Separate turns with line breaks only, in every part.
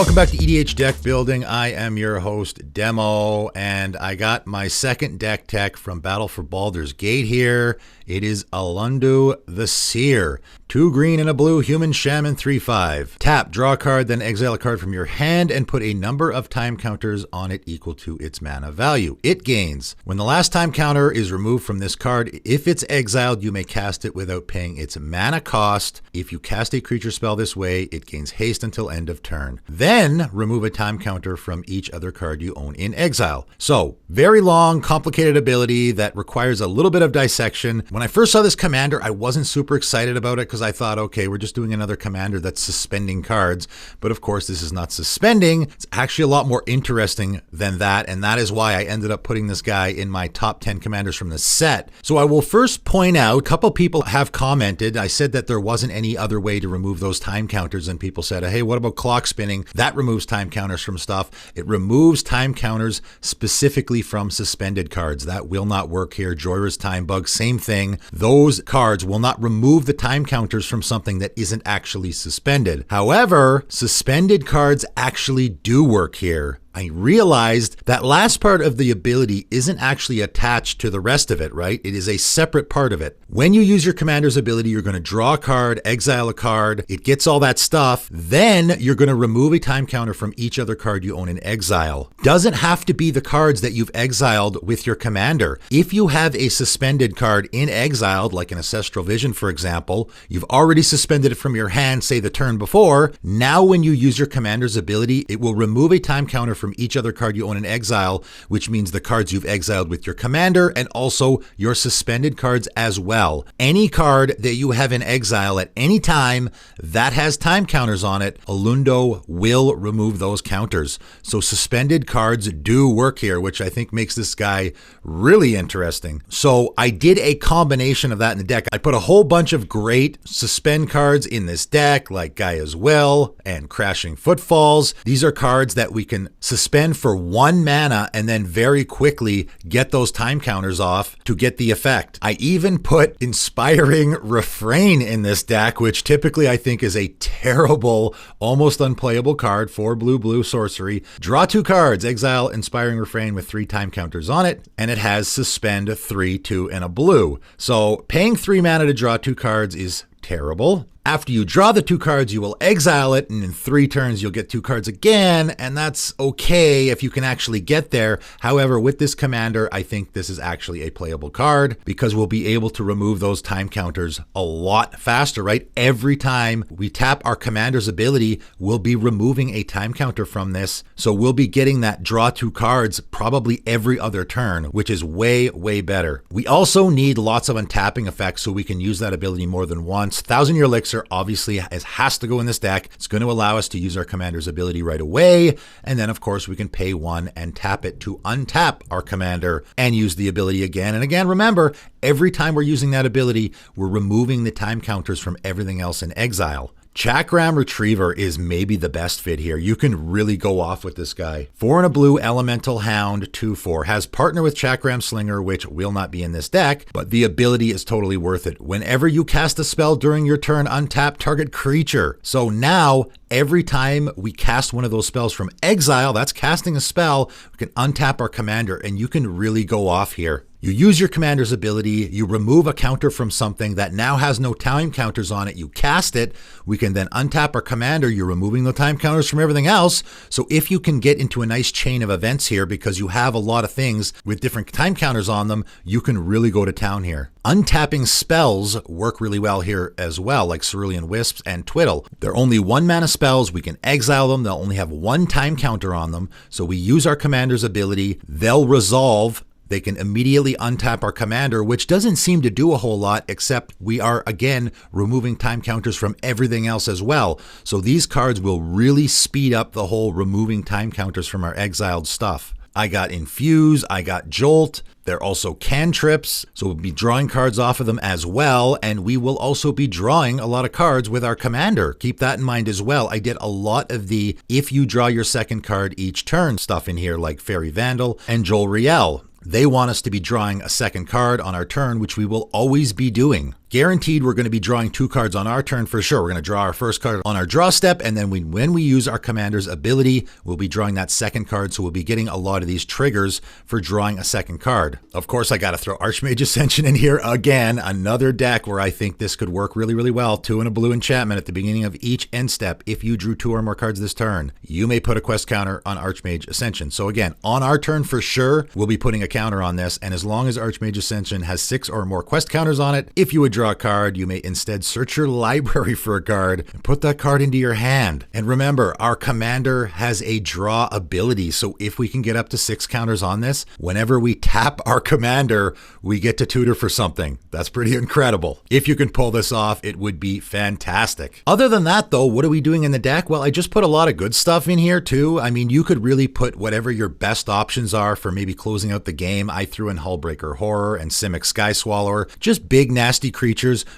welcome back to EDH Deck Building. I am your host, Demo, and I got my second deck tech from Battle for Baldur's Gate here. It is Alaundo the Seer. 2 green and a blue human shaman 3/5. Tap, draw a card, then exile a card from your hand and put a number of time counters on it equal to its mana value. It gains. When the last time counter is removed from this card, if it's exiled, you may cast it without paying its mana cost. If you cast a creature spell this way, it gains haste until end of turn. Then remove a time counter from each other card you own in exile. So, very long, complicated ability that requires a little bit of dissection. When I first saw this commander, I wasn't super excited about it because I thought, okay, we're just doing another commander that's suspending cards. But of course, this is not suspending. It's actually a lot more interesting than that. And that is why I ended up putting this guy in my top 10 commanders from the set. So I will first point out, a couple people have commented. I said that there wasn't any other way to remove those time counters. And people said, hey, what about clock spinning? That removes time counters from stuff. It removes time counters specifically from suspended cards. That will not work here. Joyra's Time Bug, same thing. Those cards will not remove the time counters from something that isn't actually suspended. However, suspended cards actually do work here. I realized that last part of the ability isn't actually attached to the rest of it, right? It is a separate part of it. When you use your commander's ability, you're going to draw a card, exile a card, it gets all that stuff. Then you're going to remove a time counter from each other card you own in exile. Doesn't have to be the cards that you've exiled with your commander. If you have a suspended card in exiled, like an Ancestral Vision, for example, you've already suspended it from your hand, say the turn before. Now when you use your commander's ability, it will remove a time counter from each other card you own in exile, which means the cards you've exiled with your commander and also your suspended cards as well. Any card that you have in exile at any time that has time counters on it, Alaundo will remove those counters. So suspended cards do work here, which I think makes this guy really interesting. So I did a combination of that in the deck. I put a whole bunch of great suspend cards in this deck, like Gaia's Will and Crashing Footfalls. These are cards that we can suspend for 1 mana and then very quickly get those time counters off to get the effect. I even put Inspiring Refrain in this deck, which typically I think is a terrible, almost unplayable card for blue sorcery. Draw 2 cards, exile Inspiring Refrain with 3 time counters on it, and it has suspend 3, 2, and a blue. So paying 3 mana to draw 2 cards is terrible. After you draw the 2 cards, you will exile it, and in 3 turns, you'll get 2 cards again, and that's okay if you can actually get there. However, with this commander, I think this is actually a playable card because we'll be able to remove those time counters a lot faster, right? Every time we tap our commander's ability, we'll be removing a time counter from this, so we'll be getting that draw 2 cards probably every other turn, which is way, way better. We also need lots of untapping effects so we can use that ability more than once. 1,000-Year Elixir obviously has to go in this deck. It's going to allow us to use our commander's ability right away. And then, of course, we can pay 1 and tap it to untap our commander and use the ability again. And again, remember, every time we're using that ability, we're removing the time counters from everything else in exile. Chakram Retriever is maybe the best fit here. You can really go off with this guy. 4 and a blue Elemental Hound 2/4 has partner with Chakram Slinger, which will not be in this deck, but the ability is totally worth it. Whenever you cast a spell during your turn, untap target creature. So now every time we cast one of those spells from exile, that's casting a spell, we can untap our commander and you can really go off here. You use your commander's ability, you remove a counter from something that now has no time counters on it, you cast it, we can then untap our commander, you're removing the time counters from everything else. So if you can get into a nice chain of events here because you have a lot of things with different time counters on them, you can really go to town here. Untapping spells work really well here as well, like Cerulean Wisps and Twiddle. They're only 1 mana spells, we can exile them, they'll only have 1 time counter on them, so we use our commander's ability, they'll resolve. They can immediately untap our commander, which doesn't seem to do a whole lot, except we are, again, removing time counters from everything else as well. So these cards will really speed up the whole removing time counters from our exiled stuff. I got Infuse, I got Jolt. They're also cantrips, so we'll be drawing cards off of them as well, and we will also be drawing a lot of cards with our commander. Keep that in mind as well. I did a lot of the if you draw your second card each turn stuff in here, like Faerie Vandal and Jolriel. They want us to be drawing a second card on our turn, which we will always be doing. Guaranteed we're going to be drawing 2 cards on our turn for sure. We're going to draw our first card on our draw step, and then when we use our commander's ability, we'll be drawing that second card, so we'll be getting a lot of these triggers for drawing a second card. Of course, I got to throw Archmage Ascension in here again, another deck where I think this could work really, really well. 2 and a blue enchantment at the beginning of each end step. If you drew 2 or more cards this turn, you may put a quest counter on Archmage Ascension. So again, on our turn for sure, we'll be putting a counter on this, and as long as Archmage Ascension has 6 or more quest counters on it, if you would draw a card, you may instead search your library for a card and put that card into your hand. And remember, our commander has a draw ability, so if we can get up to 6 counters on this, whenever we tap our commander, we get to tutor for something. That's pretty incredible. If you can pull this off, it would be fantastic. Other than that though, what are we doing in the deck? Well, I just put a lot of good stuff in here too. I mean, you could really put whatever your best options are for maybe closing out the game. I threw in Hullbreaker Horror and Simic Skyswallower, just big nasty creatures.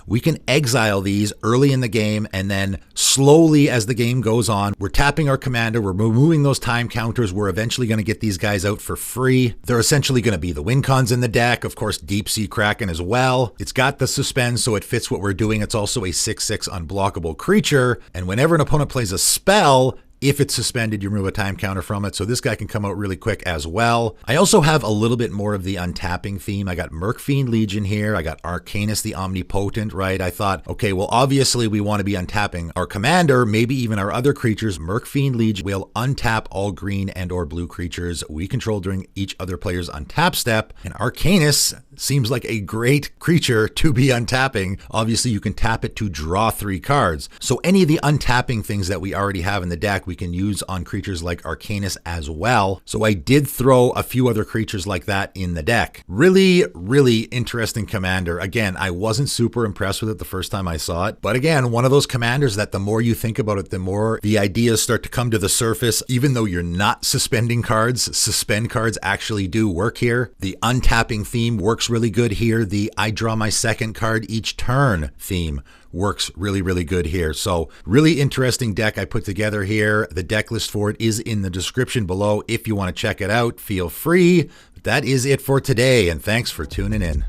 We can exile these early in the game, and then slowly as the game goes on, we're tapping our commander, we're removing those time counters, we're eventually going to get these guys out for free. They're essentially going to be the win cons in the deck, of course Deep Sea Kraken as well. It's got the suspend, so it fits what we're doing. It's also a 6/6 unblockable creature, and whenever an opponent plays a spell, if it's suspended, you remove a time counter from it, so this guy can come out really quick as well. I also have a little bit more of the untapping theme. I got Mercfiend Legion here. I got Arcanus the Omnipotent, right? I thought, okay, well, obviously we want to be untapping our commander, maybe even our other creatures. Mercfiend Legion will untap all green and or blue creatures we control during each other player's untap step. And Arcanus seems like a great creature to be untapping. Obviously, you can tap it to draw 3 cards. So any of the untapping things that we already have in the deck, we can use on creatures like Arcanus as well. So I did throw a few other creatures like that in the deck. Really, really interesting commander. Again, I wasn't super impressed with it the first time I saw it. But again, one of those commanders that the more you think about it, the more the ideas start to come to the surface. Even though you're not suspending cards, suspend cards actually do work here. The untapping theme works really good here. The I draw my second card each turn theme works really, really good here. So really interesting deck I put together here. The deck list for it is in the description below. If you want to check it out, feel free. That is it for today, and thanks for tuning in.